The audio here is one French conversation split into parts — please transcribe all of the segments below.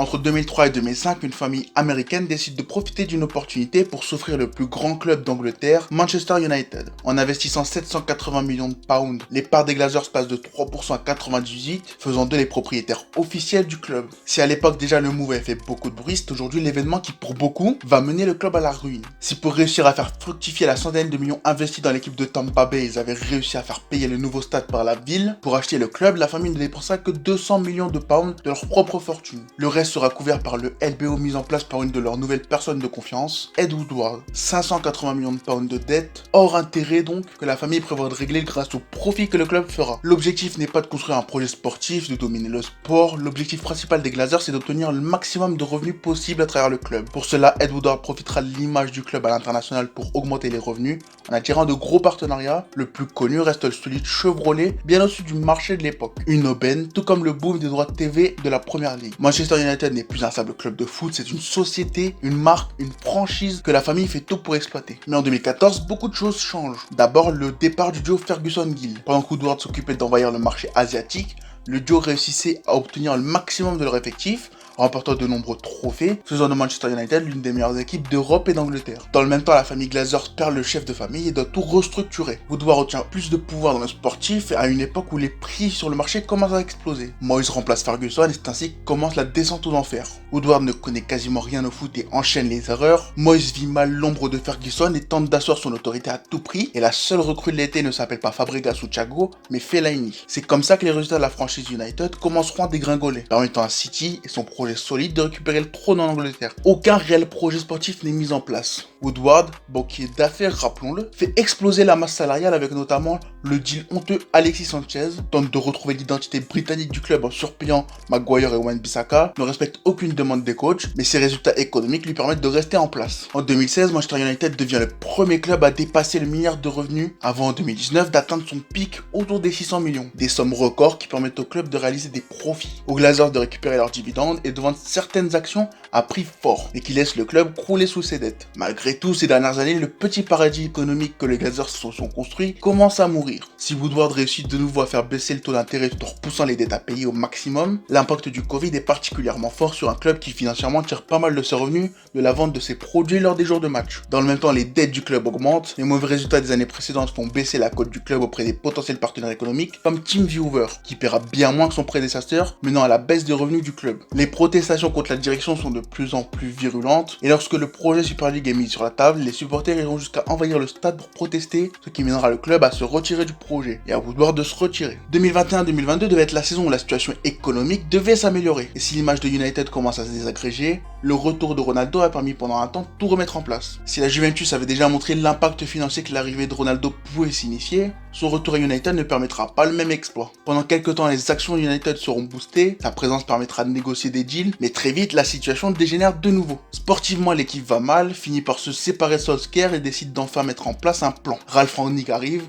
Entre 2003 et 2005, une famille américaine décide de profiter d'une opportunité pour s'offrir le plus grand club d'Angleterre, Manchester United. En investissant 780 millions de pounds, les parts des Glazers passent de 3% à 98%, faisant d'eux les propriétaires officiels du club. Si à l'époque déjà le move avait fait beaucoup de bruit, c'est aujourd'hui l'événement qui pour beaucoup va mener le club à la ruine. Si pour réussir à faire fructifier la centaine de millions investis dans l'équipe de Tampa Bay, ils avaient réussi à faire payer le nouveau stade par la ville, pour acheter le club, la famille ne dépensera que 200 millions de pounds de leur propre fortune. Le reste sera couvert par le LBO mis en place par une de leurs nouvelles personnes de confiance, Ed Woodward. 580 millions de pounds de dettes, hors intérêt donc, que la famille prévoit de régler grâce au profit que le club fera. L'objectif n'est pas de construire un projet sportif, de dominer le sport, l'objectif principal des Glazers c'est d'obtenir le maximum de revenus possible à travers le club. Pour cela, Ed Woodward profitera de l'image du club à l'international pour augmenter les revenus, en attirant de gros partenariats. Le plus connu reste le solide Chevrolet, bien au-dessus du marché de l'époque. Une aubaine, tout comme le boom des droits TV de la première ligue. Manchester United n'est plus un simple club de foot, c'est une société, une marque, une franchise que la famille fait tout pour exploiter. Mais en 2014, beaucoup de choses changent. D'abord, le départ du duo Ferguson-Gill. Pendant que Woodward s'occupait d'envahir le marché asiatique, le duo réussissait à obtenir le maximum de leur effectif, remportant de nombreux trophées, faisant de Manchester United l'une des meilleures équipes d'Europe et d'Angleterre. Dans le même temps, la famille Glazers perd le chef de famille et doit tout restructurer. Woodward retient plus de pouvoir dans le sportif à une époque où les prix sur le marché commencent à exploser. Moyes remplace Ferguson et c'est ainsi que commence la descente aux enfers. Woodward ne connaît quasiment rien au foot et enchaîne les erreurs. Moyes vit mal l'ombre de Ferguson et tente d'asseoir son autorité à tout prix, et la seule recrue de l'été ne s'appelle pas Fabregas ou Thiago, mais Fellaini. C'est comme ça que les résultats de la franchise United commenceront à dégringoler, permettant à City et son projet solide de récupérer le trône en Angleterre. Aucun réel projet sportif n'est mis en place. Woodward, banquier d'affaires rappelons-le, fait exploser la masse salariale avec notamment le deal honteux Alexis Sanchez, tente de retrouver l'identité britannique du club en surpayant Maguire et Wan-Bissaka, ne respecte aucune demande des coachs, mais ses résultats économiques lui permettent de rester en place. En 2016, Manchester United devient le premier club à dépasser le milliard de revenus, avant en 2019 d'atteindre son pic autour des 600 millions. Des sommes records qui permettent au club de réaliser des profits, aux Glazers de récupérer leurs dividendes et de vendre certaines actions à prix fort, et qui laissent le club crouler sous ses dettes. Malgré tout, ces dernières années, le petit paradis économique que les Glazers se sont construits commence à mourir. Si Woodward réussit de nouveau à faire baisser le taux d'intérêt tout en repoussant les dettes à payer au maximum, l'impact du Covid est particulièrement fort sur un club qui financièrement tire pas mal de ses revenus de la vente de ses produits lors des jours de match. Dans le même temps, les dettes du club augmentent, les mauvais résultats des années précédentes font baisser la cote du club auprès des potentiels partenaires économiques, comme TeamViewer, qui paiera bien moins que son prédécesseur, menant à la baisse des revenus du club. Les protestations contre la direction sont de plus en plus virulentes, et lorsque le projet Super League est mis sur la table, les supporters iront jusqu'à envahir le stade pour protester, ce qui mènera le club à se retirer du projet, et à Woodward de se retirer. 2021-2022 devait être la saison où la situation économique devait s'améliorer, et si l'image de United commence à se désagréger, le retour de Ronaldo a permis pendant un temps de tout remettre en place. Si la Juventus avait déjà montré l'impact financier que l'arrivée de Ronaldo pouvait signifier, son retour à United ne permettra pas le même exploit. Pendant quelques temps, les actions de United seront boostées, sa présence permettra de négocier des deals, mais très vite, la situation dégénère de nouveau. Sportivement, l'équipe va mal, finit par se séparer de Solskjaer et décide d'enfin mettre en place un plan. Ralf Rangnick arrive,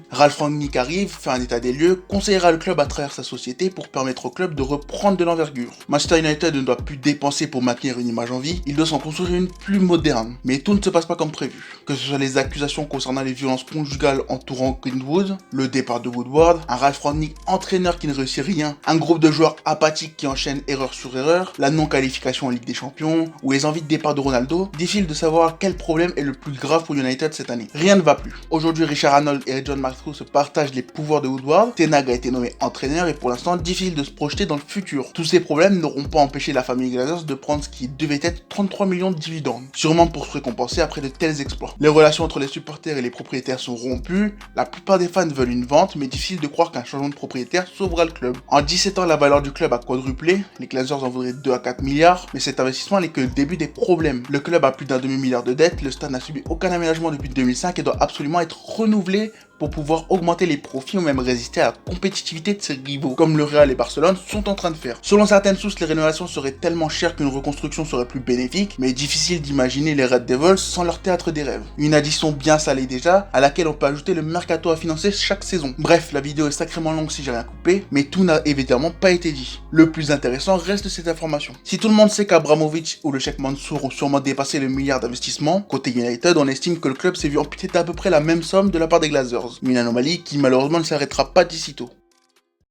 fait un état des lieux, conseillera le club à travers sa société pour permettre au club de reprendre de l'envergure. Manchester United ne doit plus dépenser pour maintenir une image en vie, il doit s'en construire une plus moderne. Mais tout ne se passe pas comme prévu. Que ce soit les accusations concernant les violences conjugales entourant Greenwood, le départ de Woodward, un Ralf Rangnick entraîneur qui ne réussit rien, un groupe de joueurs apathiques qui enchaînent erreur sur erreur, la non-qualification en Ligue des Champions, ou les envies de départ de Ronaldo, difficile de savoir quel problème est le plus grave pour United cette année. Rien ne va plus. Aujourd'hui, Richard Arnold et John McAdoo se partagent les pouvoirs de Woodward, Ten Hag a été nommé entraîneur et pour l'instant, difficile de se projeter dans le futur. Tous ces problèmes n'auront pas empêché la famille Glazers de prendre ce qui devait être 33 millions de dividendes, sûrement pour se récompenser après de tels exploits. Les relations entre les supporters et les propriétaires sont rompues, la plupart des fans veulent une vente, mais difficile de croire qu'un changement de propriétaire sauvera le club. En 17 ans, la valeur du club a quadruplé, les Glazers en voudraient 2 à 4 milliards, mais cet investissement n'est que le début des problèmes. Le club a plus d'un demi-milliard de dettes, le stade n'a subi aucun aménagement depuis 2005 et doit absolument être renouvelé pour pouvoir augmenter les profits ou même résister à la compétitivité de ses rivaux, comme le Real et Barcelone sont en train de faire. Selon certaines sources, les rénovations seraient tellement chères qu'une reconstruction serait plus bénéfique, mais difficile d'imaginer les Red Devils sans leur théâtre des rêves. Une addition bien salée déjà, à laquelle on peut ajouter le mercato à financer chaque saison. Bref, la vidéo est sacrément longue si j'ai rien coupé, mais tout n'a évidemment pas été dit. Le plus intéressant reste cette information. Si tout le monde sait qu'Abramovich ou le Cheikh Mansour ont sûrement dépassé le milliard d'investissements, côté United, on estime que le club s'est vu amputer d'à peu près la même somme de la part des Glazers. Une anomalie qui malheureusement ne s'arrêtera pas d'ici tôt.